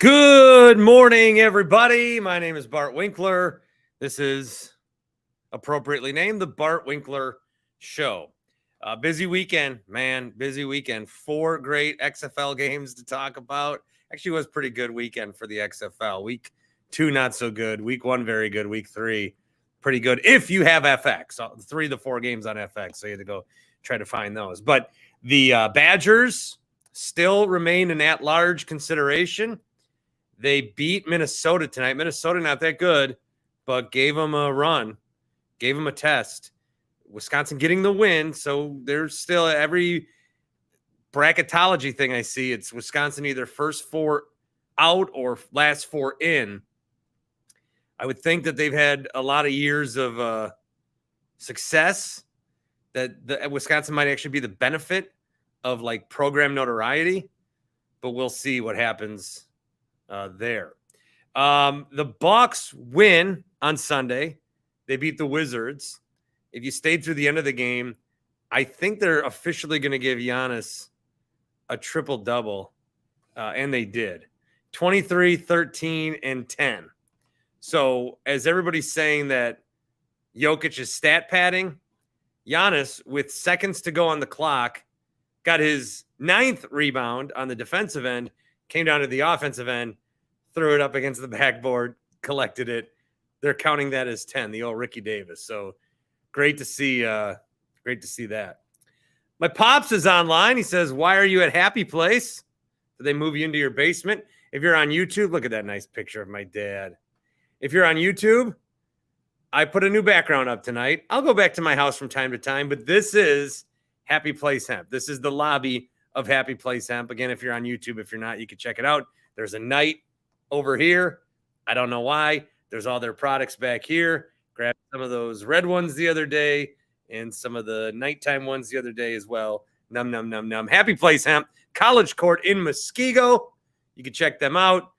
Good morning, everybody. My name is Bart Winkler. This is appropriately named the Bart Winkler Show. Busy weekend, man. Busy weekend. 4 great XFL games to talk about. Actually, it was a pretty good weekend for the XFL. Week 2, not so good. Week 1, very good. Week 3, pretty good. If you have FX, 3 of the 4 games on FX, so you had to go try to find those. But the Badgers still remain an at-large consideration. They beat Minnesota tonight. Minnesota not that good, but gave them a run, gave them a test. Wisconsin getting the win, so there's still every bracketology thing I see. It's Wisconsin either first 4 out or last 4 in. I would think that they've had a lot of years of success, that Wisconsin might actually be the benefit of like program notoriety, but we'll see what happens there. The Bucks win on Sunday. They beat the Wizards. If you stayed through the end of the game, I think they're officially going to give Giannis a triple-double, and they did. 23, 13, and 10. So as everybody's saying that Jokic is stat padding, Giannis, with seconds to go on the clock, got his 9th rebound on the defensive end, came down to the offensive end, threw it up against the backboard, collected it. They're counting that as 10, the old Ricky Davis. So great to see that. My pops is online. He says, "Why are you at Happy Place? Did they move you into your basement?" If you're on YouTube, look at that nice picture of my dad. If you're on YouTube, I put a new background up tonight. I'll go back to my house from time to time, but this is Happy Place Hemp. This is the lobby of Happy Place Hemp. Again, if you're on YouTube, if you're not, you can check it out. There's a night over here. I don't know why. There's all their products back here. Grabbed some of those red ones the other day and some of the nighttime ones the other day as well. Num, num, num, num. Happy Place Hemp, College Court in Muskego. You can check them out.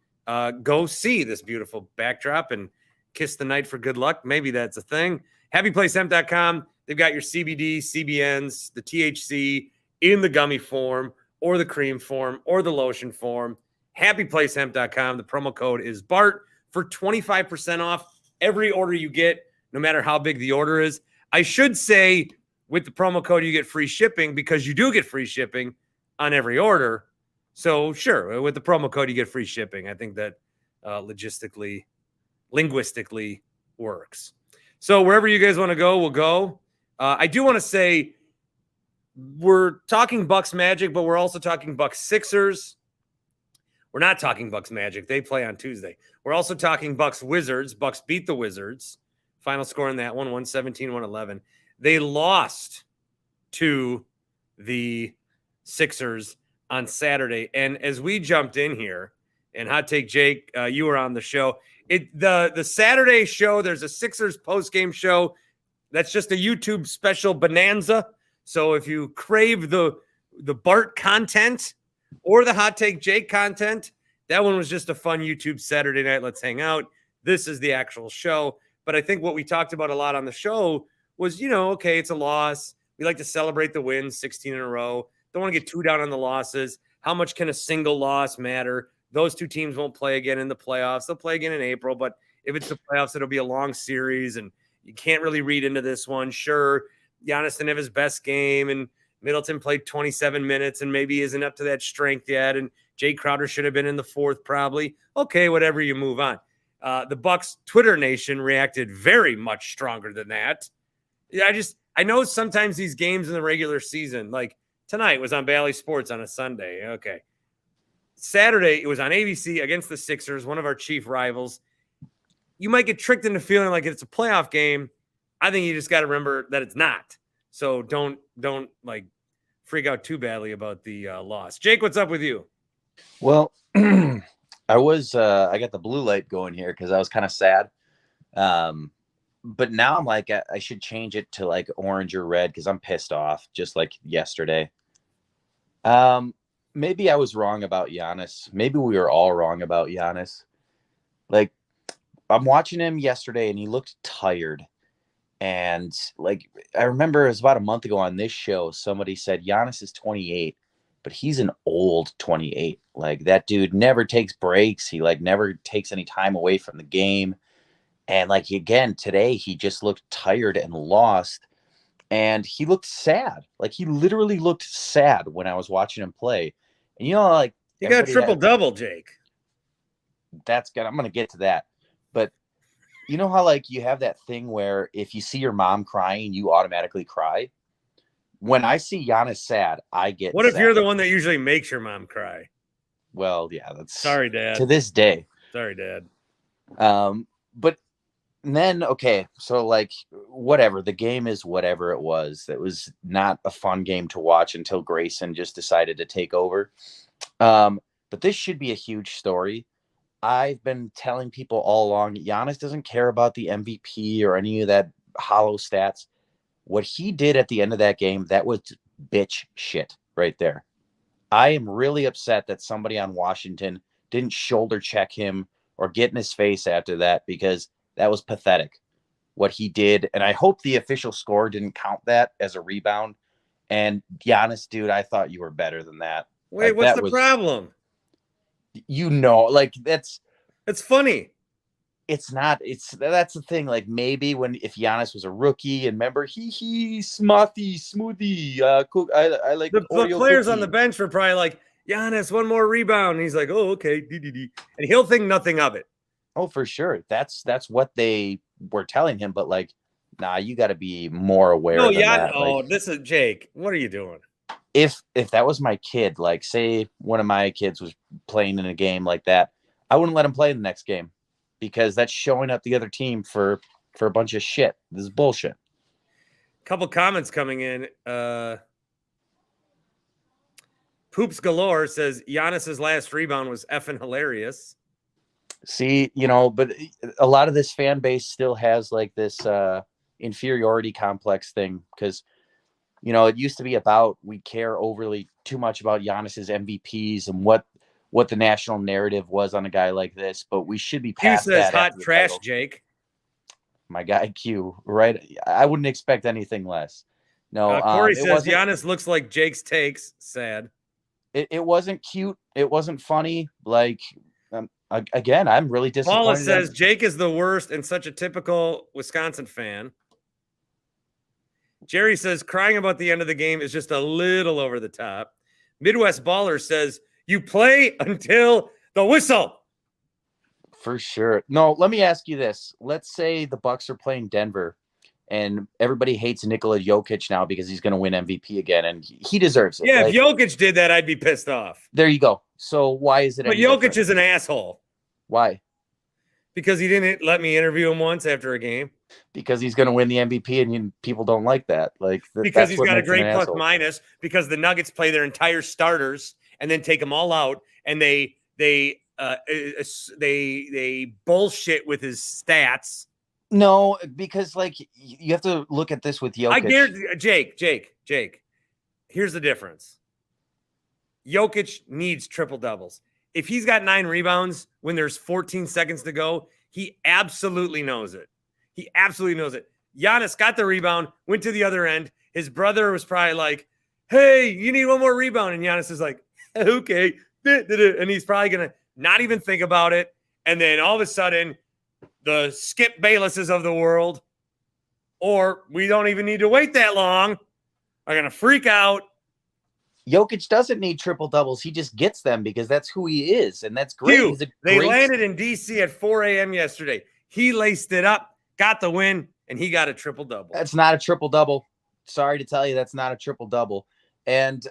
Go see this beautiful backdrop and kiss the night for good luck. Maybe that's a thing. HappyPlaceHemp.com. They've got your CBD, CBNs, the THC in the gummy form or the cream form or the lotion form. HappyPlaceHemp.com. The promo code is BART for 25% off every order you get, no matter how big the order is. I should say with the promo code, you get free shipping because you do get free shipping on every order. So sure, with the promo code, you get free shipping. I think that linguistically works. So wherever you guys want to go, we'll go. I do want to say we're talking Bucks Magic, but we're also talking Bucks Sixers. We're not talking Bucks Magic. They play on Tuesday. We're also talking Bucks Wizards. Bucks beat the Wizards. Final score in that one, 117-111. They lost to the Sixers on Saturday. And as we jumped in here, and Hot Take Jake, you were on the show. The Saturday show, there's a Sixers postgame show. That's just a YouTube special bonanza. So if you crave the Bart content or the Hot Take Jake content, that one was just a fun YouTube Saturday night. Let's hang out. This is the actual show. But I think what we talked about a lot on the show was, okay, it's a loss. We like to celebrate the wins, 16 in a row. Don't want to get too down on the losses. How much can a single loss matter? Those 2 teams won't play again in the playoffs. They'll play again in April. But if it's the playoffs, it'll be a long series. And you can't really read into this one. Sure, Giannis didn't have his best game. And Middleton played 27 minutes and maybe isn't up to that strength yet. And Jay Crowder should have been in the 4th probably. Okay, whatever, you move on. The Bucks Twitter nation reacted very much stronger than that. I know sometimes these games in the regular season, like tonight was on Bally Sports on a Sunday. Okay. Saturday, it was on ABC against the Sixers, one of our chief rivals. You might get tricked into feeling like it's a playoff game. I think you just got to remember that it's not. So don't like freak out too badly about the loss. Jake, what's up with you? Well, I got the blue light going here because I was kind of sad. But now I'm like, I should change it to like orange or red because I'm pissed off, just like yesterday. Maybe I was wrong about Giannis. Maybe we were all wrong about Giannis. Like, I'm watching him yesterday and he looked tired. And like, I remember it was about a month ago on this show, somebody said Giannis is 28 but he's an old 28. Like, that dude never takes breaks. He like never takes any time away from the game. And like, again, today he just looked tired and lost, and he looked sad. Like, he literally looked sad when I was watching him play. And like, he got a triple double, Jake. I'm gonna get to that. But you know how like you have that thing where if you see your mom crying, you automatically cry? When I see Giannis sad, I get What if sad. you're the one that usually makes your mom cry? Well, yeah, that's sorry, Dad. To this day. Sorry, Dad. But then, okay, so like whatever, the game is whatever it was. It was not a fun game to watch until Grayson just decided to take over. But this should be a huge story. I've been telling people all along, Giannis doesn't care about the MVP or any of that hollow stats. What he did at the end of that game, that was bitch shit right there. I am really upset that somebody on Washington didn't shoulder check him or get in his face after that, because that was pathetic what he did. And I hope the official score didn't count that as a rebound. And Giannis, dude, I thought you were better than that. Wait, what's the problem? Like, it's funny. It's not. That's the thing. Like, maybe if Giannis was a rookie, and remember, smoothie. I like the players on the bench were probably like, Giannis, one more rebound. And he's like, oh, okay, and he'll think nothing of it. Oh, for sure. That's what they were telling him. But like, nah, you got to be more aware. No, than yeah. that. Oh, like, this is Jake. What are you doing? If that was my kid, like say one of my kids was playing in a game like that, I wouldn't let him play the next game, because that's showing up the other team for a bunch of shit. This is bullshit. Couple comments coming in. Poops Galore says Giannis's last rebound was effing hilarious. See, but a lot of this fan base still has like this inferiority complex thing, because it used to be about we care overly too much about Giannis's MVPs and what the national narrative was on a guy like this, but we should be past Q says that. hot trash, title. Jake. My guy Q, right? I wouldn't expect anything less. No, Corey says Giannis looks like Jake's takes. Sad. It wasn't cute. It wasn't funny. Like, again, I'm really disappointed. Paula says Jake is the worst and such a typical Wisconsin fan. Jerry says crying about the end of the game is just a little over the top. Midwest Baller says you play until the whistle. For sure. No, let me ask you this. Let's say the Bucks are playing Denver, and everybody hates Nikola Jokic now because he's going to win MVP again, and he deserves it. Yeah, if Jokic did that, I'd be pissed off. There you go. So why is it? But Jokic is an asshole. Why? Because he didn't let me interview him once after a game. Because he's going to win the MVP, and people don't like that. Like, because he's got a great plus minus. Because the Nuggets play their entire starters and then take them all out, and they bullshit with his stats. No, because like you have to look at this with Jokic. I guarantee, Jake. Here's the difference. Jokic needs triple doubles. If he's got 9 rebounds when there's 14 seconds to go, he absolutely knows it. He absolutely knows it. Giannis got the rebound, went to the other end. His brother was probably like, hey, you need one more rebound. And Giannis is like, okay. And he's probably going to not even think about it. And then all of a sudden, the Skip Baylesses of the world, or we don't even need to wait that long, are going to freak out. Jokic doesn't need triple doubles. He just gets them because that's who he is. And that's great. They landed in D.C. at 4 a.m. yesterday. He laced it up, got the win, and he got a triple double. That's not a triple double. Sorry to tell you, that's not a triple double. And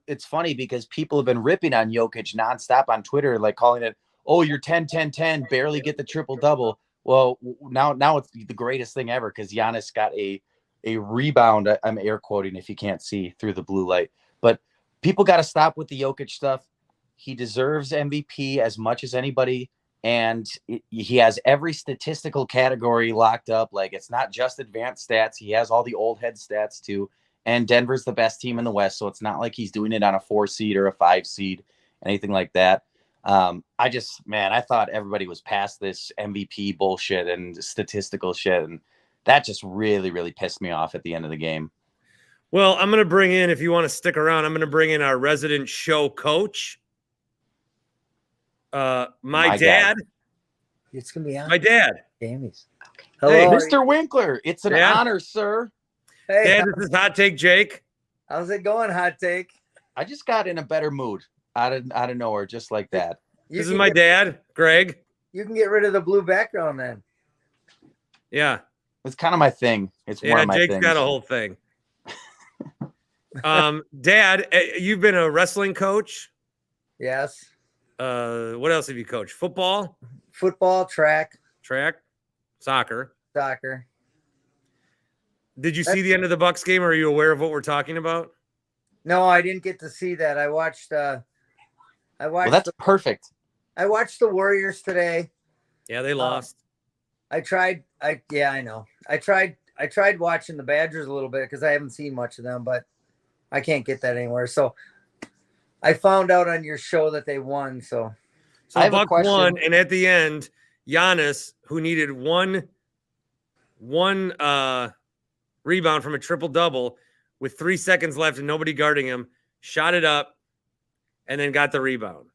it's funny because people have been ripping on Jokic nonstop on Twitter, like calling it, oh, you're 10-10-10, barely get the triple double. Well, now it's the greatest thing ever because Giannis got a rebound. I'm air quoting if you can't see through the blue light. But people got to stop with the Jokic stuff. He deserves MVP as much as anybody. And he has every statistical category locked up. Like, it's not just advanced stats. He has all the old head stats too. And Denver's the best team in the West. So it's not like he's doing it on a 4 seed or a 5 seed, anything like that. I thought everybody was past this MVP bullshit and statistical shit. And that just really, really pissed me off at the end of the game. Well, I'm going to bring in, if you want to stick around, I'm going to bring in our resident show coach. My dad. God. It's going to be on. My dad. Jamie's. Hello, hey, Mr. Winkler. It's an honor, sir. Hey, Dad, this is Hot Take Jake. How's it going, Hot Take? I just got in a better mood out of nowhere, just like that. This is my dad, Greg. You can get rid of the blue background then. Yeah. It's kind of my thing. It's one of my Jake's things. Got a whole thing. Dad, you've been a wrestling coach. Yes. What else have you coached? Football, track, soccer. Did you see the end of the Bucks game? Or are you aware of what we're talking about? No, I didn't get to see that. I watched. Well, that's perfect. I watched the Warriors today. Yeah, they lost. I know. I tried watching the Badgers a little bit because I haven't seen much of them, but I can't get that anywhere. So I found out on your show that they won. So the Bucks won, and at the end, Giannis, who needed one rebound from a triple-double with 3 seconds left and nobody guarding him, shot it up, and then got the rebound.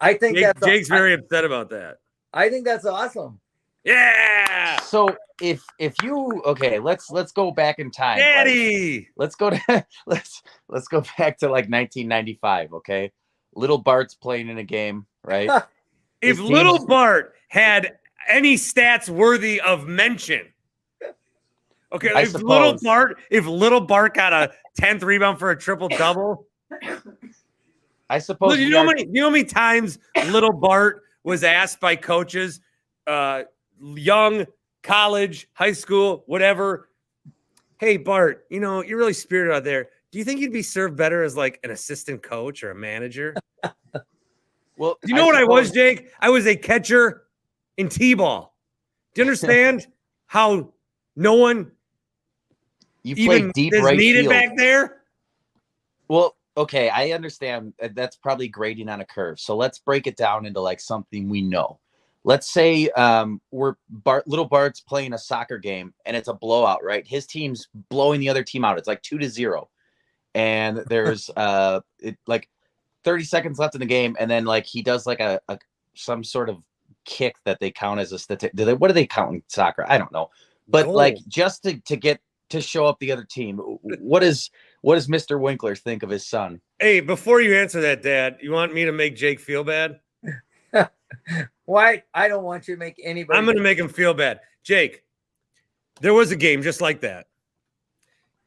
I think Jake's very upset about that. I think that's awesome. Yeah. So if you let's go back in time. Daddy. Let's go back to like 1995. Okay, little Bart's playing in a game, right? If little Bart had any stats worthy of mention, okay, if little Bart got a 10th rebound for a triple double, I suppose. Look, you know how many times little Bart was asked by coaches, young, college, high school, whatever, hey Bart, you're really spirited out there. Do you think you'd be served better as like an assistant coach or a manager? Well, do you know what I was, Jake? I was a catcher in T-ball. Do you understand how no one even deep is right needed field back there? Well, okay, I understand that's probably grading on a curve. So let's break it down into like something we know. Let's say little Bart's playing a soccer game and it's a blowout, right? His team's blowing the other team out. It's like 2-0. And there's like 30 seconds left in the game, and then like he does like a some sort of kick that they count as a statistic. What do they count in soccer? I don't know. But like just to get to show up the other team, what does Mr. Winkler think of his son? Hey, before you answer that, Dad, you want me to make Jake feel bad? Why? I don't want you to make anybody. I'm going to make him feel bad. Jake, there was a game just like that.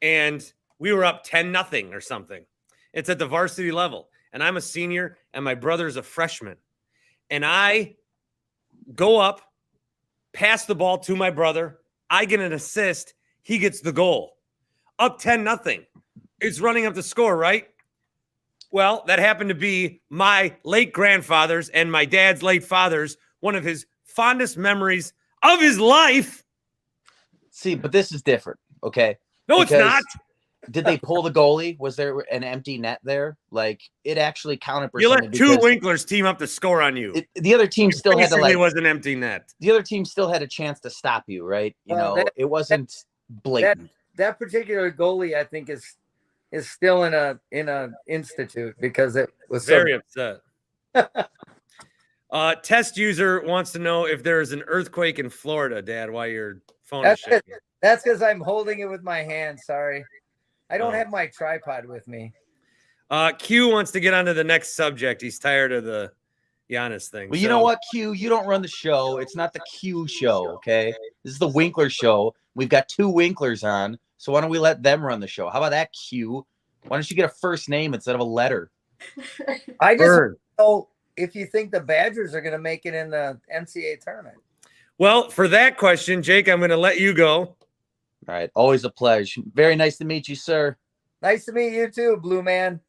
And we were up 10-0 or something. It's at the varsity level. And I'm a senior and my brother's a freshman. And I go up, pass the ball to my brother. I get an assist. He gets the goal. Up 10-0. It's running up the score, right? Well, that happened to be my late grandfather's and my dad's late father's, one of his fondest memories of his life. See, but this is different, okay? No, it's not. Did they pull the goalie? Was there an empty net there? Like, it actually counted. You let two Winklers team up to score on you. The other team still had to It was an empty net. The other team still had a chance to stop you, right? It wasn't blatant. That particular goalie, I think, is still in a institute because it was very upset. Test user wants to know if there is an earthquake in Florida, Dad, while your phone is shaking. That's because I'm holding it with my hand. Sorry. I don't have my tripod with me. Q wants to get on to the next subject. He's tired of the Giannis thing. Well, you know what, Q? You don't run the show. It's not the Q show, okay? This is the Winkler show. We've got two Winklers on, so why don't we let them run the show? How about that, Q? Why don't you get a first name instead of a letter? I just know if you think the Badgers are going to make it in the NCAA tournament. Well, for that question, Jake, I'm going to let you go. All right. Always a pleasure. Very nice to meet you, sir. Nice to meet you too, Blue Man.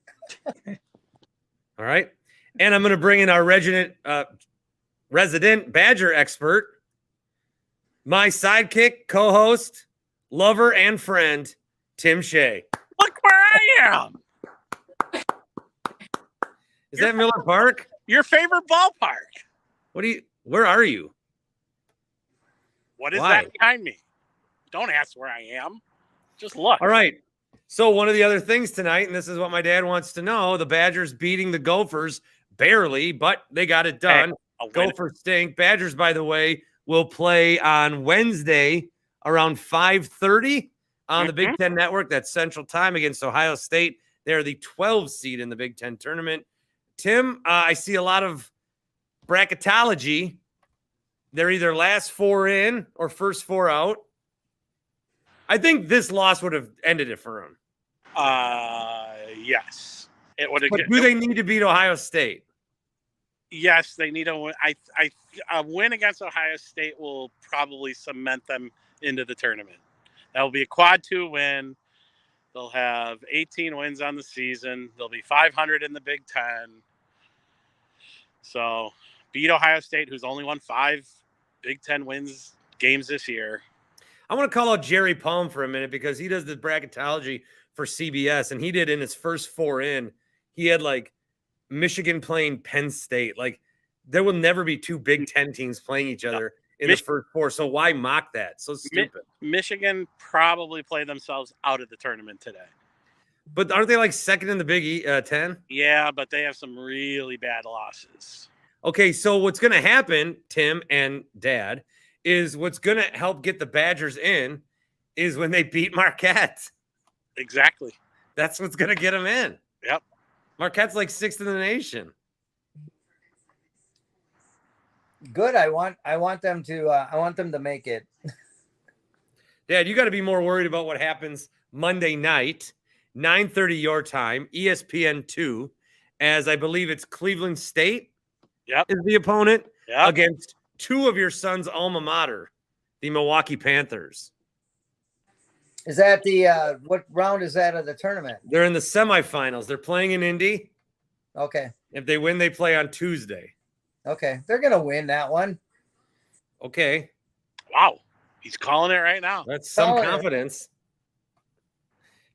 All right. And I'm going to bring in our resident Badger expert, my sidekick, co-host, lover, and friend, Tim Shea. Look where I am. Is that Miller Park? Your favorite ballpark. Where are you? What is that behind me? Don't ask where I am. Just look. All right. So one of the other things tonight, and this is what my dad wants to know, the Badgers beating the Gophers barely, but they got it done. Gophers stink. Badgers, by the way, will play on Wednesday around 5:30 on the Big Ten Network. That's Central Time against Ohio State. They're the 12 seed in the Big Ten tournament. Tim, I see a lot of bracketology. They're either last four in or first four out. I think this loss would have ended it for them. Yes, it would have. But do they need to beat Ohio State? Yes, they need a win. A win against Ohio State will probably cement them into the tournament. That will be a quad 2 win. They'll have 18 wins on the season. They'll be 500 in the Big Ten. So beat Ohio State, who's only won 5 Big Ten games this year. I want to call out Jerry Palm for a minute because he does the bracketology for CBS, and he did in his first 4 in. He had like Michigan playing Penn State. Like there will never be 2 Big Ten teams playing each other in the first 4. So why mock that? So stupid. Michigan probably play themselves out of the tournament today. But aren't they like second in the Big 10? Yeah, but they have some really bad losses. Okay, so what's going to happen, Tim and Dad, is what's going to help get the Badgers in is when they beat Marquette. Exactly. That's what's going to get them in. Yep. Marquette's like 6th in the nation. Good. I want them to make it. Dad, you got to be more worried about what happens Monday night, 9:30 your time, ESPN 2, as I believe it's Cleveland State is the opponent against 2 of your son's alma mater, the Milwaukee Panthers. Is that the what round is that of the tournament? They're in the semifinals. They're playing in Indy. Okay. If they win, they play on Tuesday. Okay. They're going to win that one. Okay. Wow. He's calling it right now. That's some confidence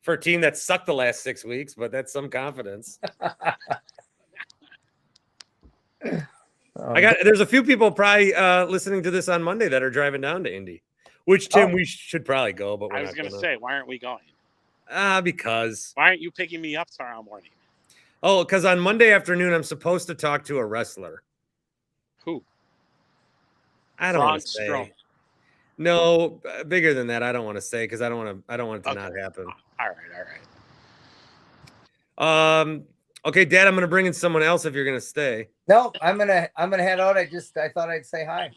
for a team that sucked the last 6 weeks, but that's some confidence. There's a few people probably listening to this on Monday that are driving down to Indy, which Tim, we should probably go, but I was going to say, why aren't we going? Because. Why aren't you picking me up tomorrow morning? Oh, because on Monday afternoon, I'm supposed to talk to a wrestler. Who? I don't want to say. Strong. No, bigger than that. I don't want to say because I don't want it to not happen. All right. Okay, Dad, I'm going to bring in someone else if you're going to stay. No, I'm gonna head out. I thought I'd say hi.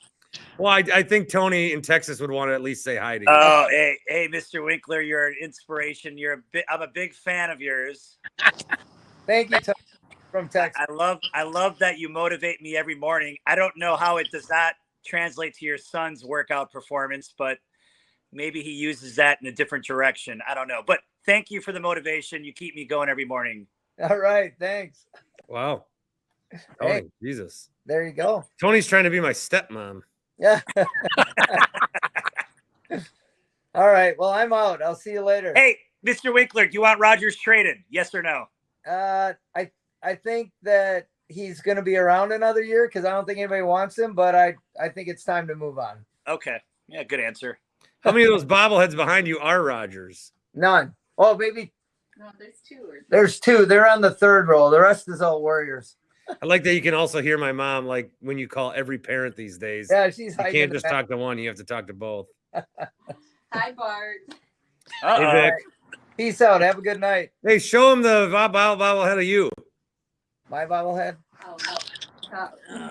Well, I think Tony in Texas would want to at least say hi to you. Oh, hey, Mr. Winkler, you're an inspiration. I'm a big fan of yours. Thank you, Tony, from Texas. I love that you motivate me every morning. I don't know how it does not translate to your son's workout performance, but maybe he uses that in a different direction. I don't know. But thank you for the motivation. You keep me going every morning. All right. Thanks. Wow. Tony, hey, Jesus. There you go. Tony's trying to be my stepmom. Yeah. All right. Well, I'm out. I'll see you later. Hey, Mr. Winkler, do you want Rodgers traded? Yes or no? I think that he's going to be around another year because I don't think anybody wants him, but I think it's time to move on. Okay. Yeah, good answer. How many of those bobbleheads behind you are Rodgers? None. Oh, maybe. No, there's 2. There's 2. They're on the 3rd row. The rest is all Warriors. I like that you can also hear my mom, like when you call every parent these days. Yeah, she's. You can't just talk to one. You have to talk to both. Hi, Bart. Hey, Vic. Peace out. Have a good night. Hey, show him the bobblehead of you. My bobblehead? Oh.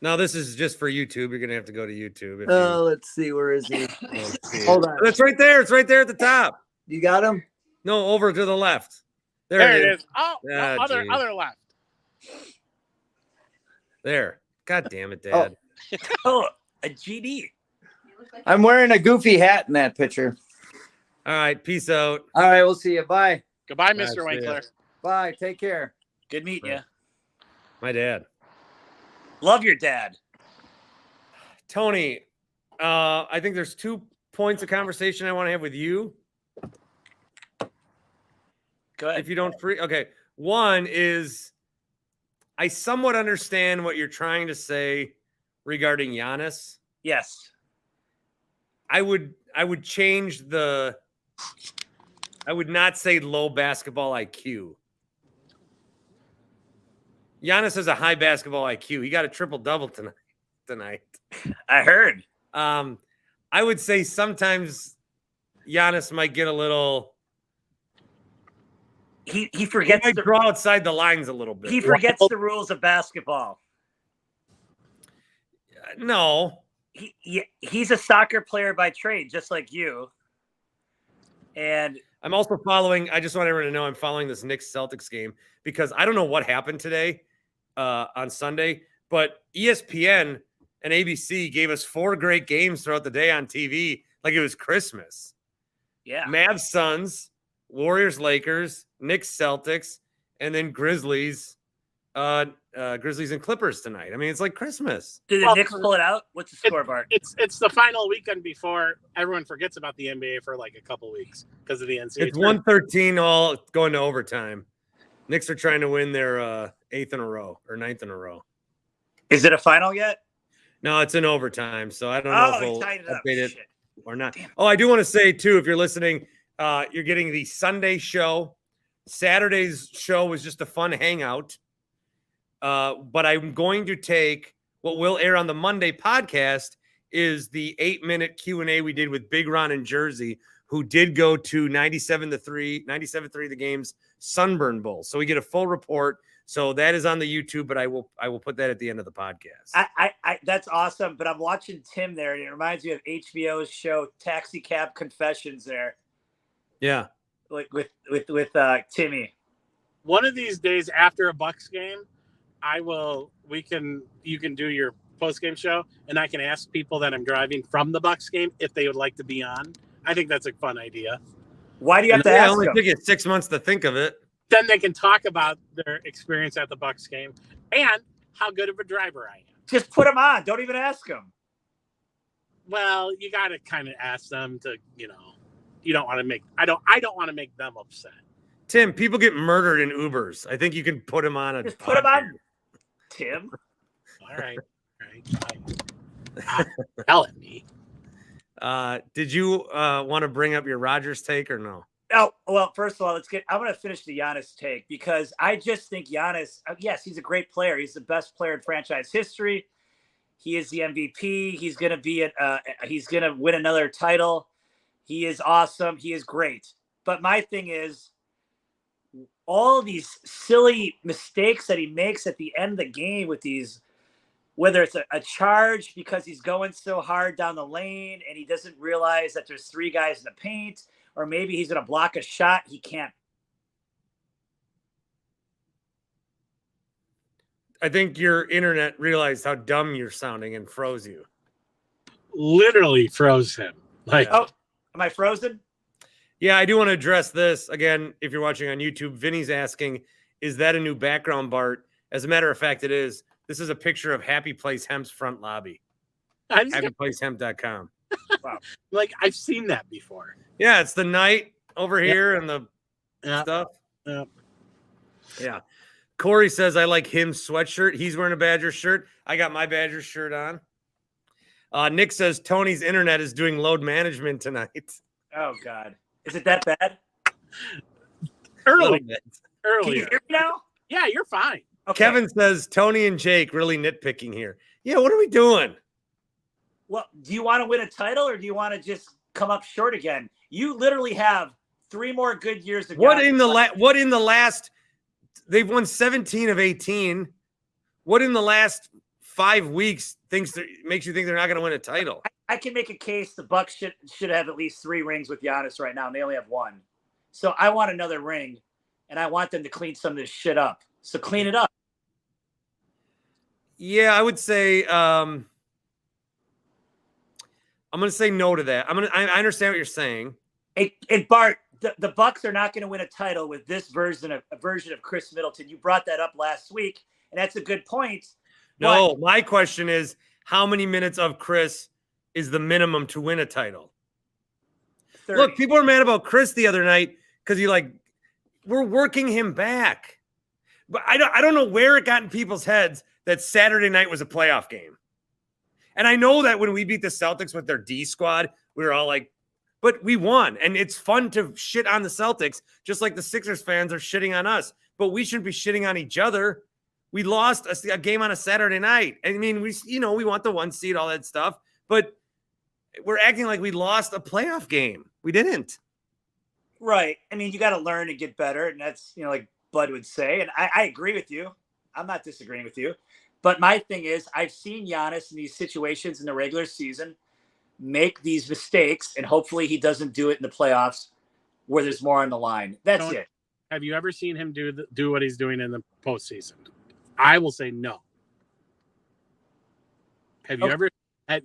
No, this is just for YouTube. You're going to have to go to YouTube. Let's see. Where is he? Hold on. It's right there. It's right there at the top. You got him? No, over to the left. There it is. Oh, other left. There. God damn it, Dad. Oh, a GD. I'm wearing a goofy hat in that picture. All right. Peace out. All right. We'll see you. Bye. Goodbye, Mr. Winkler. Bye. Take care. Good meeting you. My dad. Love your dad. Tony, I think there's 2 points of conversation I want to have with you. Go ahead. If you don't free. Okay. One is I somewhat understand what you're trying to say regarding Giannis. Yes. I would change the I would not say low basketball IQ. Giannis has a high basketball IQ. He got a triple-double tonight. I heard. I would say sometimes Giannis might get a little. He He forgets might draw outside the lines a little bit. he forgets the rules of basketball. No. He's a soccer player by trade, just like you. And I'm also following. I just want everyone to know I'm following this Knicks Celtics game because I don't know what happened today on Sunday, but ESPN and ABC gave us 4 great games throughout the day on TV like it was Christmas. yeah, Mavs Suns, Warriors Lakers, Knicks Celtics, and then Grizzlies and Clippers tonight. I mean, it's like Christmas. did the Knicks pull it out? What's the score, Bart? It's the final weekend before everyone forgets about the NBA for like a couple weeks because of the NCAA. It's 113 all going to overtime. Knicks are trying to win their 8th in a row or 9th in a row. Is it a final yet? No, it's in overtime, so I don't know if he we'll tied it up. update it Shit. or not. Oh, I do want to say, too, if you're listening, you're getting the Sunday show. Saturday's show was just a fun hangout. But I'm going to take what will air on the Monday podcast is the 8-minute Q&A we did with Big Ron in Jersey, who did go to 97-3 the game's Sunburn Bowl. So we get a full report. So that is on the YouTube, but I will put that at the end of the podcast. I that's awesome. But I'm watching Tim there, and it reminds me of HBO's show Taxi Cab Confessions. There, Yeah. like with Timmy. One of these days after a Bucks game, you can do your post-game show, and I can ask people that I'm driving from the Bucks game if they would like to be on. I think that's a fun idea. Why do you have to I ask only them? took you 6 months to think of it. Then they can talk about their experience at the Bucks game and how good of a driver I am. Just put them on. Don't even ask them. Well, you got to kind of ask them to, you don't want to make I don't want to make them upset. Tim, people get murdered in Ubers. I think you can put them on a Just put them on, Tim. All right. Yell at me. Did you want to bring up your Rodgers take or no? Oh, well, first of all, I'm going to finish the Giannis take because I just think Giannis, yes, he's a great player. He's the best player in franchise history. He is the MVP. He's going to win another title. He is awesome. He is great. But my thing is all these silly mistakes that he makes at the end of the game with these, whether it's a charge because he's going so hard down the lane and he doesn't realize that there's 3 guys in the paint, or maybe he's going to block a shot he can't. I think your internet realized how dumb you're sounding and froze you. Literally froze him. Like, Oh, am I frozen? Yeah, I do want to address this. Again, if you're watching on YouTube, Vinny's asking, is that a new background, Bart? As a matter of fact, it is. This is a picture of Happy Place Hemp's front lobby. HappyPlaceHemp.com. Wow. Like, I've seen that before. Yeah, it's the night over here and the Yeah. stuff. Yeah. Yeah. Corey says, I like him's sweatshirt. He's wearing a Badger shirt. I got my Badger shirt on. Nick says, Tony's internet is doing load management tonight. Oh, God. Is it that bad? Early. Can you Earlier. hear me now? Yeah, you're fine. Okay. Kevin says, Tony and Jake really nitpicking here. Yeah, what are we doing? Well, do you want to win a title or do you want to just come up short again? You literally have 3 more good years of What in the last they've won 17 of 18. What in the last 5 weeks makes you think they're not going to win a title? I can make a case the Bucks should have at least 3 rings with Giannis right now, and they only have 1. So I want another ring, and I want them to clean some of this shit up. So clean it up. Yeah, I would say I'm going to say no to that. I understand what you're saying. And Bart, the Bucks are not going to win a title with this version of Chris Middleton. You brought that up last week, and that's a good point. No, my question is, how many minutes of Chris is the minimum to win a title? 30. Look, people are mad about Chris the other night because we're working him back. But I don't know where it got in people's heads that Saturday night was a playoff game. And I know that when we beat the Celtics with their D squad, we were all like, but we won. And it's fun to shit on the Celtics, just like the Sixers fans are shitting on us. But we shouldn't be shitting on each other. We lost a game on a Saturday night. I mean, we want the 1 seed, all that stuff, but we're acting like we lost a playoff game. We didn't. Right. I mean, you got to learn and get better. And that's, like Bud would say. And I agree with you. I'm not disagreeing with you. But my thing is, I've seen Giannis in these situations in the regular season make these mistakes, and hopefully he doesn't do it in the playoffs where there's more on the line. That's it. Have you ever seen him do what he's doing in the postseason? I will say no. Have you ever?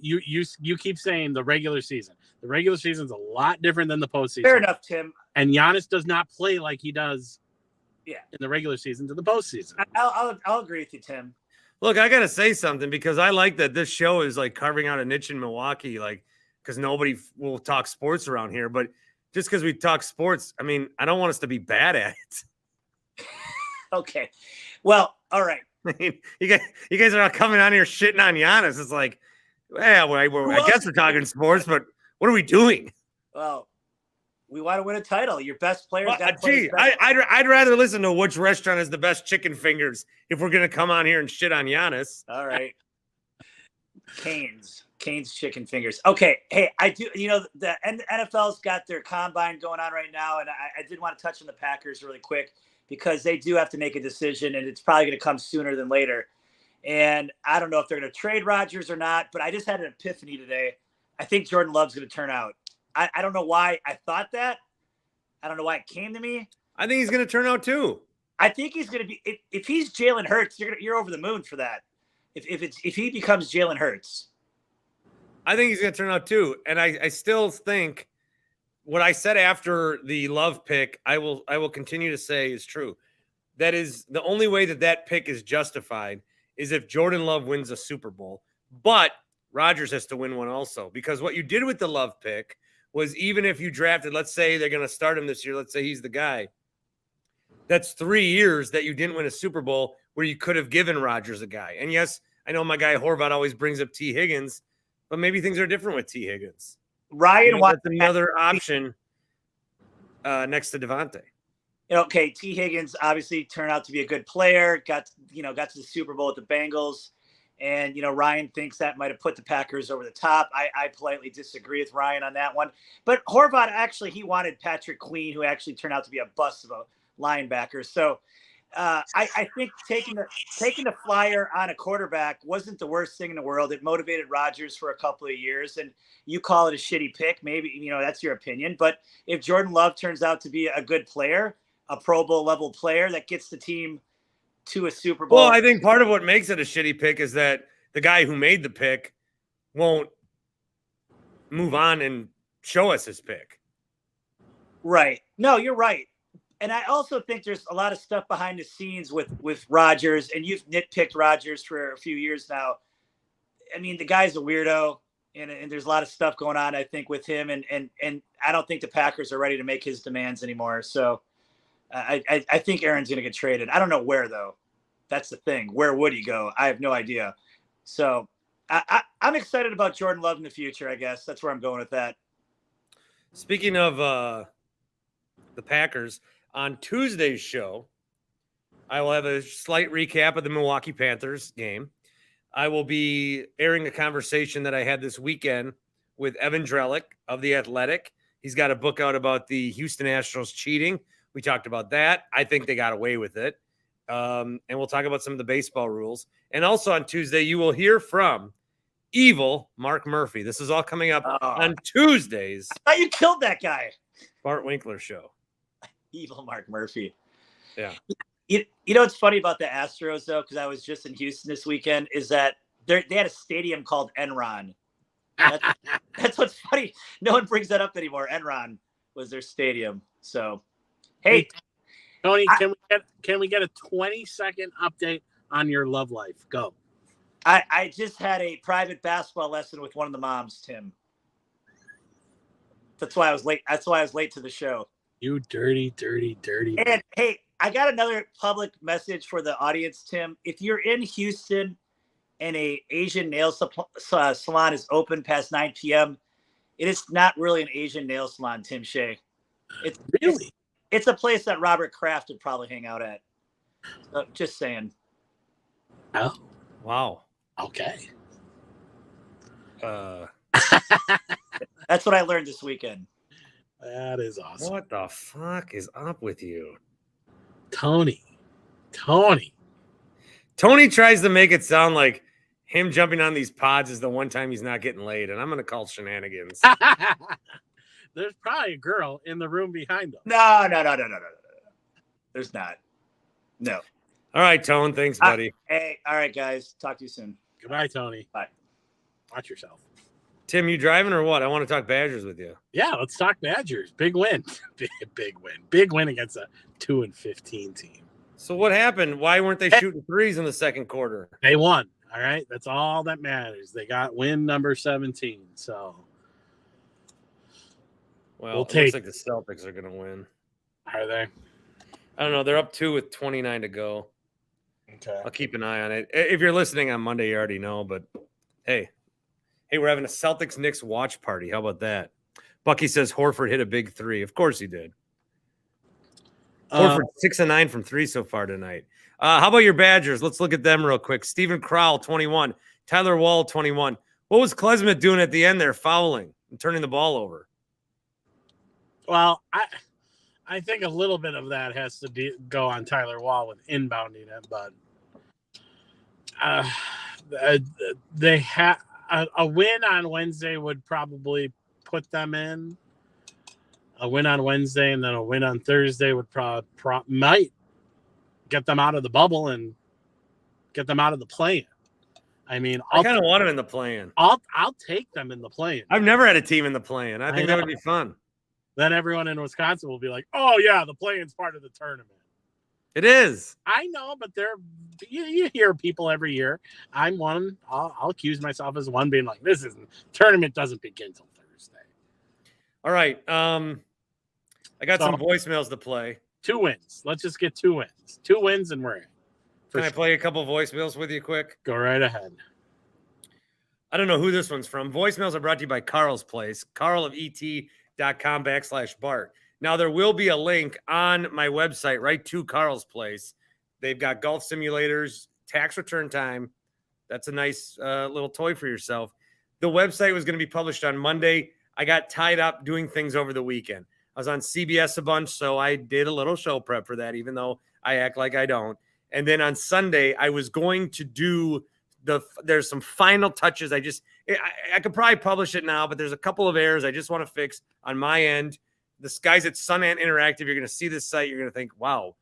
You keep saying the regular season. The regular season's a lot different than the postseason. Fair enough, Tim. And Giannis does not play like he does. Yeah. In the regular season to the postseason. I'll agree with you, Tim. Look, I got to say something because I like that this show is like carving out a niche in Milwaukee, like because nobody will talk sports around here. But just because we talk sports, I mean, I don't want us to be bad at it. Okay. Well, all right. I mean, you guys are not coming on here shitting on Giannis. It's like, well, I guess we're talking sports, but what are we doing? Well, we want to win a title. Your best players. I'd rather listen to which restaurant has the best chicken fingers if we're going to come on here and shit on Giannis. All right. Cane's chicken fingers. Okay. Hey, I do. The NFL's got their combine going on right now, and I did want to touch on the Packers really quick because they do have to make a decision, and it's probably going to come sooner than later. And I don't know if they're going to trade Rodgers or not, but I just had an epiphany today. I think Jordan Love's going to turn out. I don't know why I thought that. I don't know why it came to me. I think he's going to turn out too. I think he's going to be. If he's Jalen Hurts, you're over the moon for that. If he becomes Jalen Hurts, I think he's going to turn out too. And I still think what I said after the Love pick, I will continue to say is true. That is the only way that pick is justified is if Jordan Love wins a Super Bowl. But Rodgers has to win one also, because what you did with the Love pick was even if you drafted, let's say they're going to start him this year, let's say he's the guy, that's 3 years that you didn't win a Super Bowl where you could have given Rodgers a guy. And yes, I know my guy Horvat always brings up T. Higgins, but maybe things are different with T. Higgins. Ryan, that's another option next to Devontae. Okay, T. Higgins obviously turned out to be a good player, got to the Super Bowl with the Bengals. And, Ryan thinks that might have put the Packers over the top. I politely disagree with Ryan on that one. But Horvat, actually, he wanted Patrick Queen, who actually turned out to be a bust of a linebacker. So I think taking the flyer on a quarterback wasn't the worst thing in the world. It motivated Rodgers for a couple of years. And you call it a shitty pick. Maybe, that's your opinion. But if Jordan Love turns out to be a good player, a Pro Bowl level player that gets the team to a Super Bowl. Well, I think part of what makes it a shitty pick is that the guy who made the pick won't move on and show us his pick. Right. No, you're right. And I also think there's a lot of stuff behind the scenes with Rodgers, and you've nitpicked Rodgers for a few years now. I mean, the guy's a weirdo, and there's a lot of stuff going on, I think, with him. And I don't think the Packers are ready to make his demands anymore. So I think Aaron's going to get traded. I don't know where, though. That's the thing. Where would he go? I have no idea. So I'm excited about Jordan Love in the future, I guess. That's where I'm going with that. Speaking of the Packers, on Tuesday's show, I will have a slight recap of the Milwaukee Panthers game. I will be airing a conversation that I had this weekend with Evan Drellick of The Athletic. He's got a book out about the Houston Astros cheating. We talked about that. I think they got away with it. And we'll talk about some of the baseball rules. And also on Tuesday, you will hear from evil Mark Murphy. This is all coming up on Tuesdays. I thought you killed that guy. Bart Winkler show. Evil Mark Murphy. Yeah. You know what's funny about the Astros, though, because I was just in Houston this weekend, is that they had a stadium called Enron. That's what's funny. No one brings that up anymore. Enron was their stadium. So, hey, Tony, can we get a 20-second update on your love life? Go. I just had a private basketball lesson with one of the moms, Tim. That's why I was late. That's why I was late to the show. You dirty. And hey, I got another public message for the audience, Tim. If you're in Houston and a Asian nail salon is open past 9 p.m., It is not really an Asian nail salon, Tim Shea. It's Really? It's a place that Robert Kraft would probably hang out at. So, just saying. Oh, Wow. okay. That's what I learned this weekend. That is awesome. What the fuck is up with you? Tony. Tony tries to make it sound like him jumping on these pods is the one time he's not getting laid, and I'm going to call shenanigans. There's probably a girl in the room behind them. No. There's not. No. All right, Tone. Thanks, buddy. Hey, all right, guys. Talk to you soon. Goodbye, Tony. Bye. Watch yourself. Tim, you driving or what? I want to talk Badgers with you. Yeah, let's talk Badgers. Big win. Big win against a 2-15 team. So what happened? Why weren't they shooting threes in the second quarter? They won. All right. That's all that matters. They got win number 17. So Well, We'll it take- looks like the Celtics are going to win. are they? I don't know. They're up 2 with 29 to go. Okay. I'll keep an eye on it. If you're listening on Monday, you already know. But hey, we're having a Celtics-Knicks watch party. How about that? Bucky says Horford hit a big three. Of course he did. Horford 6 of 9 from 3 so far tonight. How about your Badgers? Let's look at them real quick. Steven Crowell, 21. Tyler Wall, 21. What was Klesmit doing at the end there, fouling and turning the ball over? Well, I think a little bit of that has to go on Tyler Wall with inbounding it, but they have a win on Wednesday would probably put them in. A win on Wednesday and then a win on Thursday would might get them out of the bubble and get them out of the play-in. I mean, I kind of want them in the play-in. I'll take them in the play-in. I've never had a team in the play-in. I think that would be fun. Then everyone in Wisconsin will be like, "Oh yeah, the play-in's part of the tournament." It is. I know, but you hear people every year. I'm one. I'll accuse myself as one being like, "This isn't tournament doesn't begin till Thursday." All right. I got some voicemails to play. 2 wins. Let's just get 2 wins. 2 wins and we're in. Can I play a couple voicemails with you quick? Go right ahead. I don't know who this one's from. Voicemails are brought to you by Carl's Place, carlofet.com/Bart. Now, there will be a link on my website right to Carl's Place. They've got golf simulators, tax return time. That's a nice little toy for yourself. The website was going to be published on Monday. I got tied up doing things over the weekend. I was on CBS a bunch, so I did a little show prep for that, even though I act like I don't. And then on Sunday, I was going to do there's some final touches. I could probably publish it now, but there's a couple of errors I just want to fix on my end. The guys at Sun Ant Interactive, you're going to see this site. You're going to think, wow,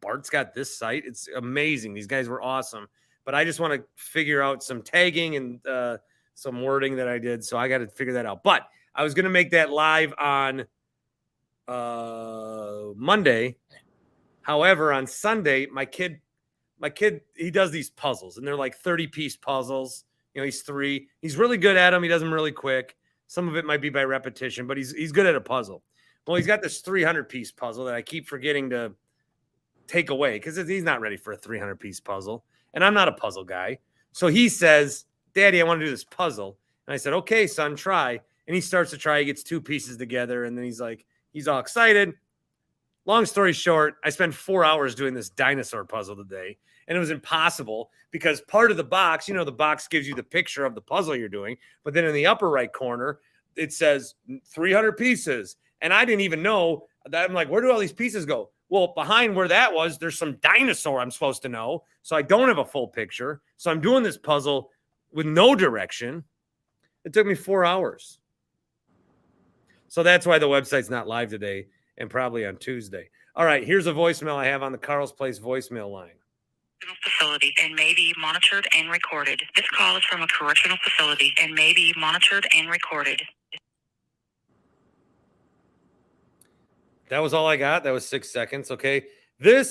Bart's got this site. It's amazing. These guys were awesome. But I just want to figure out some tagging and some wording that I did. So I got to figure that out. But I was going to make that live on Monday. However, on Sunday, my kid, he does these puzzles, and they're like 30-piece puzzles. You know, he's 3. He's really good at them. He does them really quick. Some of it might be by repetition, but he's good at a puzzle. Well, he's got this 300-piece puzzle that I keep forgetting to take away because he's not ready for a 300-piece puzzle, and I'm not a puzzle guy. So he says, "Daddy, I want to do this puzzle." And I said, "Okay, son, try." And he starts to try. He gets 2 pieces together, and then he's all excited. Long story short, I spent 4 hours doing this dinosaur puzzle today, and it was impossible because part of the box, the box gives you the picture of the puzzle you're doing, but then in the upper right corner, it says 300 pieces, and I didn't even know that. I'm like, where do all these pieces go? Well, behind where that was, there's some dinosaur I'm supposed to know, so I don't have a full picture, so I'm doing this puzzle with no direction. It took me 4 hours. So that's why the website's not live today. And probably on Tuesday. All right, here's a voicemail I have on the Carl's Place voicemail line. Facility and may be monitored and recorded. This call is from a correctional facility and may be monitored and recorded. That was all I got. That was 6 seconds. Okay.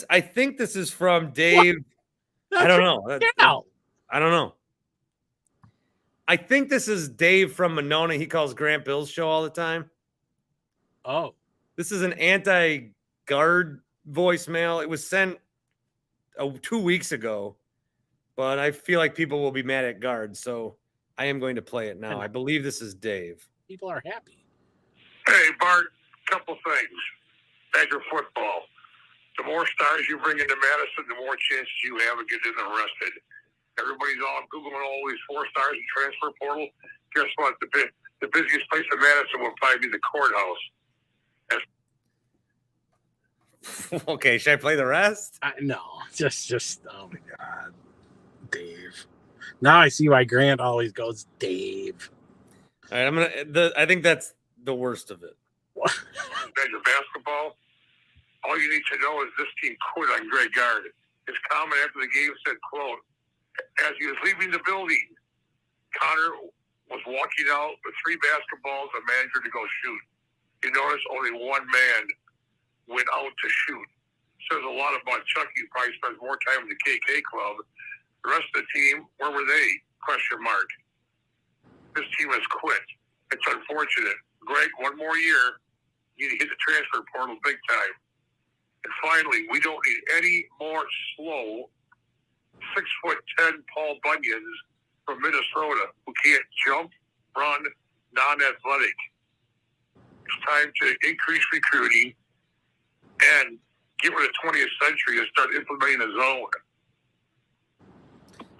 I think this is from Dave. I don't know. I don't know. I think this is Dave from Monona. He calls Grant Bill's show all the time. Oh. This is an anti-guard voicemail. It was sent 2 weeks ago, but I feel like people will be mad at guards, so I am going to play it now. I believe this is Dave. people are happy. Hey, Bart, couple things. Badger football. The more stars you bring into Madison, the more chances you have of getting arrested. Everybody's all Googling all these 4 stars in transfer portal. Guess what? The busiest place in Madison will probably be the courthouse. Okay, should I play the rest? No, just oh my God, Dave. Now I see why Grant always goes Dave. All right, I think that's the worst of it. Badger basketball. All you need to know is this team quit on Greg Gard. His comment after the game said, quote, as he was leaving the building, Connor was walking out with 3 basketballs, a manager to go shoot. You notice only one man went out to shoot. Says a lot about Chuck. He probably spends more time in the KK club. The rest of the team, where were they? Question mark. This team has quit. It's unfortunate. Greg, one more year, you need to hit the transfer portal big time. And finally, we don't need any more slow 6'10" Paul Bunyan's from Minnesota who can't jump, run, non-athletic. It's time to increase recruiting and get rid of 20th century and start implementing a zone.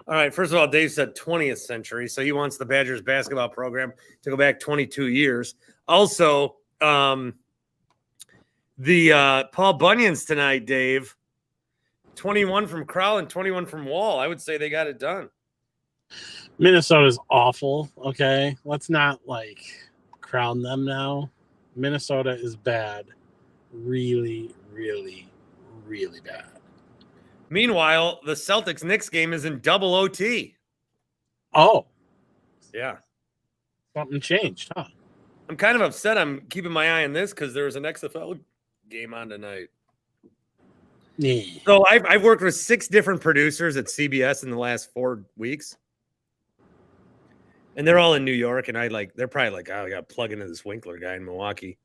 All right. First of all, Dave said 20th century, so he wants the Badgers basketball program to go back 22 years. Also, the Paul Bunyan's tonight, Dave, 21 from Crowell and 21 from Wall. I would say they got it done. Minnesota's awful. Okay, let's not crown them now. Minnesota is bad, really, really, really bad. Meanwhile, the Celtics-Knicks game is in double OT. Oh, yeah. Something changed, huh? I'm kind of upset. I'm keeping my eye on this because there's an XFL game on tonight. Yeah. So I've worked with 6 different producers at CBS in the last 4 weeks. And they're all in New York. And they're probably oh, I got to plug into this Winkler guy in Milwaukee.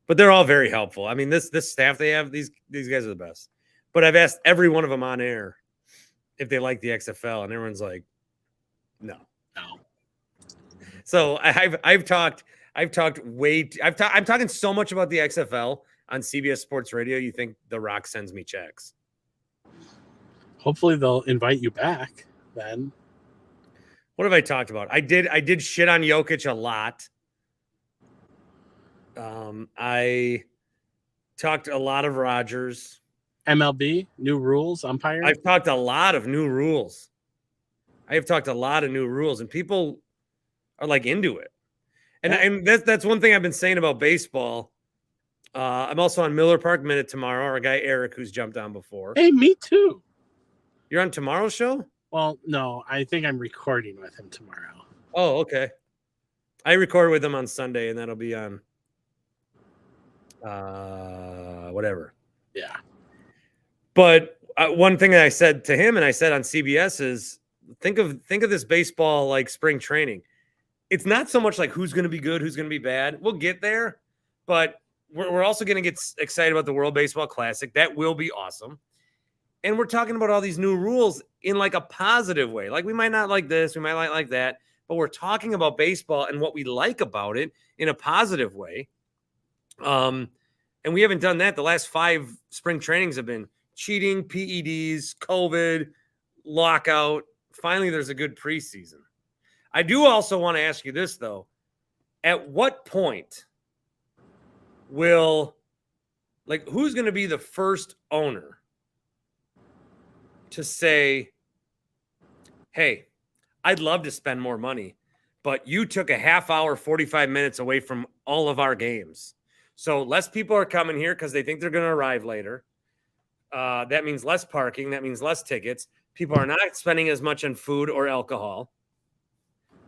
But they're all very helpful. I mean, this staff they have, these guys are the best. But I've asked every one of them on air if they like the XFL, and everyone's like, no. So I'm talking so much about the XFL on CBS Sports Radio. You think The Rock sends me checks? Hopefully they'll invite you back then. What have I talked about? I did shit on Jokic a lot. I talked a lot of Rodgers. MLB, new rules, umpire. I've talked a lot of new rules. And people are into it. And that's one thing I've been saying about baseball. I'm also on Miller Park Minute tomorrow. Our guy Eric, who's jumped on before. Hey, me too. You're on tomorrow's show? Well, no, I think I'm recording with him tomorrow. Oh, okay. I record with him on Sunday, and that'll be on whatever. Yeah. But one thing that I said to him and I said on CBS is think of this baseball spring training. It's not so much who's going to be good, who's going to be bad. We'll get there, but we're also going to get excited about the World Baseball Classic. That will be awesome. And we're talking about all these new rules in a positive way. We might not like this, we might not like that, but we're talking about baseball and what we like about it in a positive way. And we haven't done that. The last 5 spring trainings have been cheating, PEDs, COVID, lockout. Finally, there's a good preseason. I do also want to ask you this, though. At what point will, who's going to be the first owner to say, hey, I'd love to spend more money, but you took a half hour, 45 minutes away from all of our games. So less people are coming here because they think they're going to arrive later. That means less parking. That means less tickets. People are not spending as much on food or alcohol.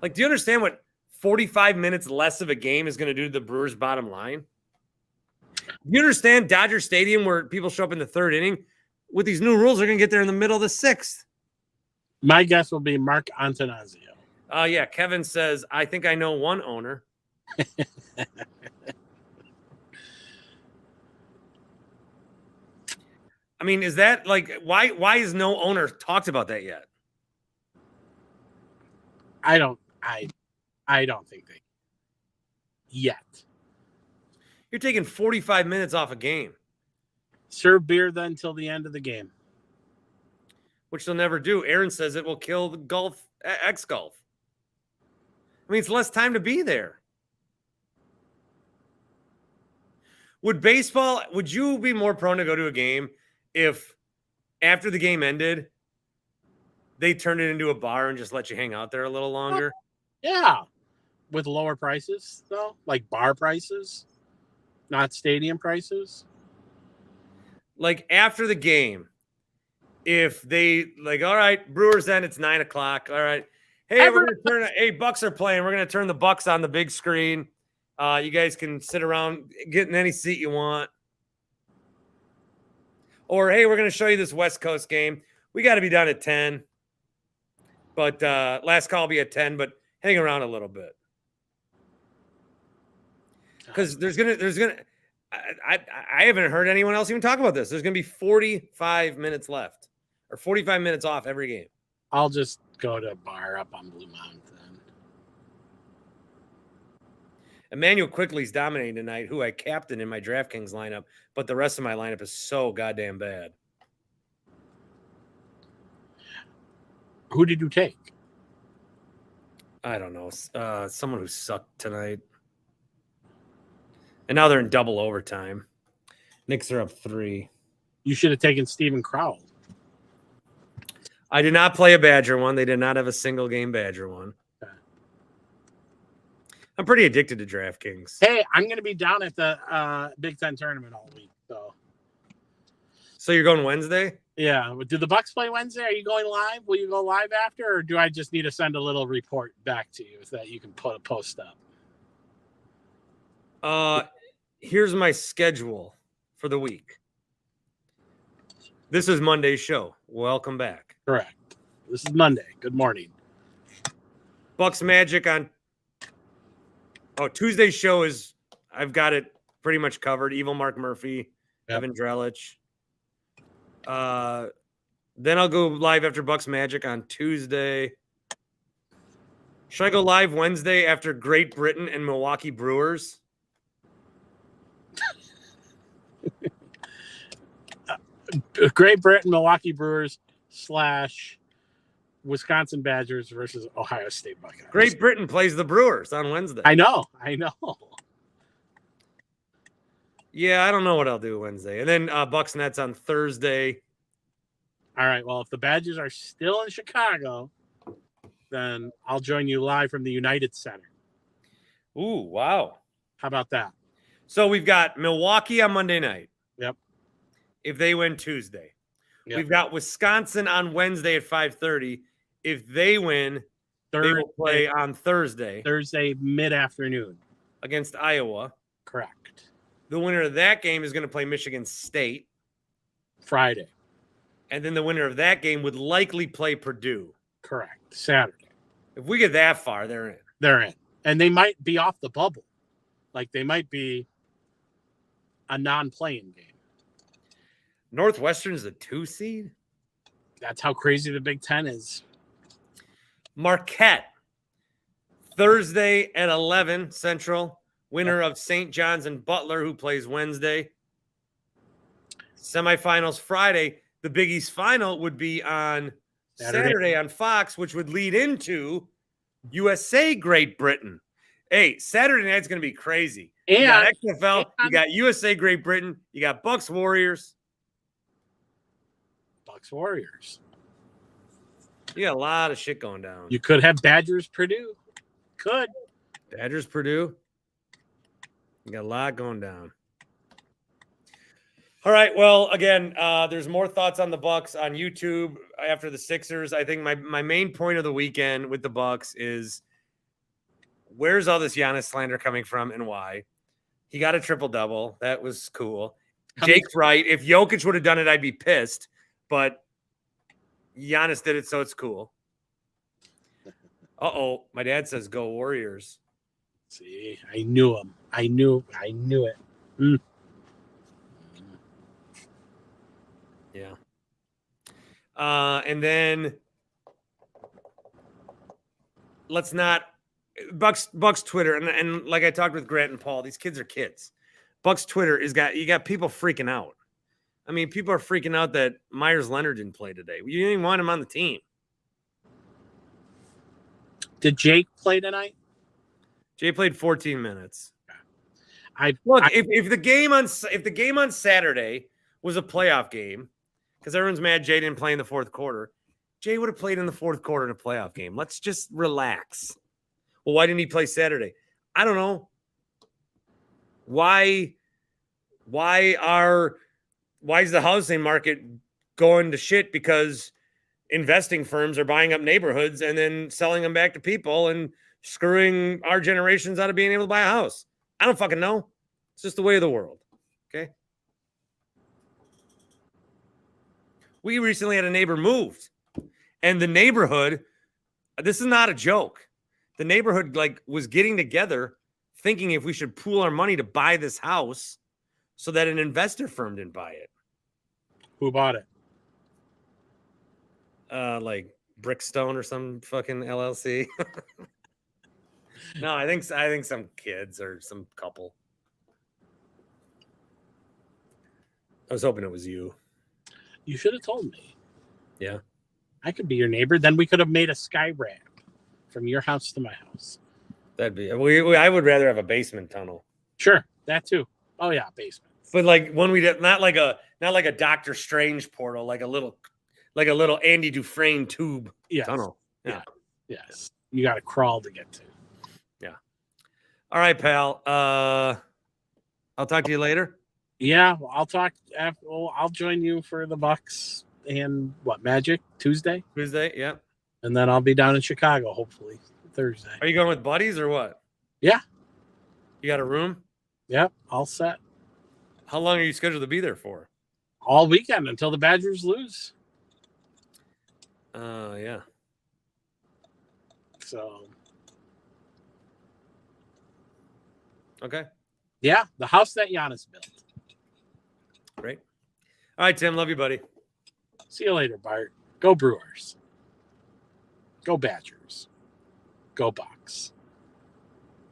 Do you understand what 45 minutes less of a game is going to do to the Brewers' bottom line? Do you understand Dodger Stadium where people show up in the 3rd inning? With these new rules, they're going to get there in the middle of the 6th. My guess will be Mark Antanasio. Yeah, Kevin says, I think I know one owner. I mean, is that why is no owner talked about that yet? I don't think they. yet. You're taking 45 minutes off a game, Serve beer then until the end of the game. which they'll never do. Aaron says it will kill the golf, X-Golf. I mean, it's less time to be there. Would you be more prone to go to a game if after the game ended, they turned it into a bar and just let you hang out there a little longer? Yeah. With lower prices, though, like bar prices, not stadium prices. Like after the game, if they like, all right, Brewers end, it's 9 o'clock. All right. Hey, Bucks are playing. We're gonna turn the Bucks on the big screen. You guys can sit around, get in any seat you want. Or hey, we're gonna show you this West Coast game. We got to be done at 10. But last call will be at 10, but hang around a little bit. Because I haven't heard anyone else even talk about this. There's gonna be 45 minutes left, or 45 minutes off every game. I'll just go to a bar up on Blue Mountain then. Emmanuel Quickly's dominating tonight, who I captained in my DraftKings lineup, but the rest of my lineup is so goddamn bad. Who did you take? I don't know. Someone who sucked tonight. And now they're in double overtime. Knicks are up 3. You should have taken Steven Crowell. I did not play a Badger one. They did not have a single game Badger one. Okay. I'm pretty addicted to DraftKings. Hey, I'm going to be down at the Big Ten tournament all week. So you're going Wednesday? Yeah. Do the Bucks play Wednesday? Are you going live? Will you go live after, or do I just need to send a little report back to you so that you can put a post up? Here's my schedule for the week. This is Monday's show. Welcome back. Correct. This is Monday. Good morning. Bucks Magic on. Oh, Tuesday's show is. I've got it pretty much covered. Evil Mark Murphy, Yep. Evan Drelich. Then I'll go live after Bucks Magic on Tuesday. Should I go live Wednesday after Great Britain and Milwaukee Brewers? Great Britain, Milwaukee Brewers / Wisconsin Badgers versus Ohio State Buckeyes. Great Britain plays the Brewers on Wednesday. I know. Yeah, I don't know what I'll do Wednesday. And then Bucks Nets on Thursday. All right. Well, if the Badgers are still in Chicago, then I'll join you live from the United Center. Ooh, wow. How about that? So we've got Milwaukee on Monday night. Yep. If they win Tuesday. Yep. We've got Wisconsin on Wednesday at 5:30. If they win, they will play on Thursday mid-afternoon against Iowa. Correct. The winner of that game is going to play Michigan State Friday. And then the winner of that game would likely play Purdue. Correct. Saturday. If we get that far, they're in. They're in. And they might be off the bubble. Like they might be a non-playing game. Northwestern's a 2 seed? That's how crazy the Big Ten is. Marquette, Thursday at 11 Central. Winner of St. John's and Butler, who plays Wednesday. Semifinals Friday. The Big East final would be on Saturday on Fox, which would lead into USA Great Britain. Hey, Saturday night's going to be crazy. And you got XFL, you got USA Great Britain, you got Bucks Warriors. Bucks Warriors. You got a lot of shit going down. You could have Badgers Purdue. Could. Badgers Purdue. You got a lot going down. All right. Well, again, there's more thoughts on the Bucks on YouTube after the Sixers. I think my main point of the weekend with the Bucks is where's all this Giannis slander coming from and why? He got a triple-double. That was cool. Jake's right. If Jokic would have done it, I'd be pissed. But Giannis did it, so it's cool. Uh-oh. My dad says go Warriors. See, I knew him. I knew it. Mm. Yeah. And then let's not Buck's Twitter, and like I talked with Grant and Paul, these kids are kids. Buck's Twitter you got people freaking out. I mean, people are freaking out that Myers Leonard didn't play today. You didn't even want him on the team. Did Jake play tonight? Jay played 14 minutes. If the game on Saturday was a playoff game, because everyone's mad Jay didn't play in the fourth quarter, Jay would have played in the fourth quarter in a playoff game. Let's just relax. Well, why didn't he play Saturday? I don't know. Why is the housing market going to shit? Because investing firms are buying up neighborhoods and then selling them back to people and screwing our generations out of being able to buy a house. I don't fucking know. It's just the way of the world. Okay. We recently had a neighbor moved, and the neighborhood, this is not a joke. The neighborhood was getting together thinking if we should pool our money to buy this house so that an investor firm didn't buy it. Who bought it? Like Brickstone or some fucking LLC. No, I think some kids or some couple. I was hoping it was you. You should have told me. Yeah. I could be your neighbor. Then we could have made a sky ramp from your house to my house. That'd be. I would rather have a basement tunnel. Sure, that too. Oh yeah, basement. But when we did not like a Doctor Strange portal, like a little Andy Dufresne tube tunnel. Yeah. Yes. You got to crawl to get to. Yeah. All right, pal. I'll talk to you later. Yeah, I'll talk. I'll join you for the Bucks and Magic Tuesday. Tuesday, yeah. And then I'll be down in Chicago hopefully Thursday. Are you going with buddies or what? Yeah. You got a room? Yep, all set. How long are you scheduled to be there for? All weekend until the Badgers lose. Yeah. So. Okay. Yeah, the house that Giannis built. Great. All right, Tim. Love you, buddy. See you later, Bart. Go Brewers. Go Badgers. Go Bucks.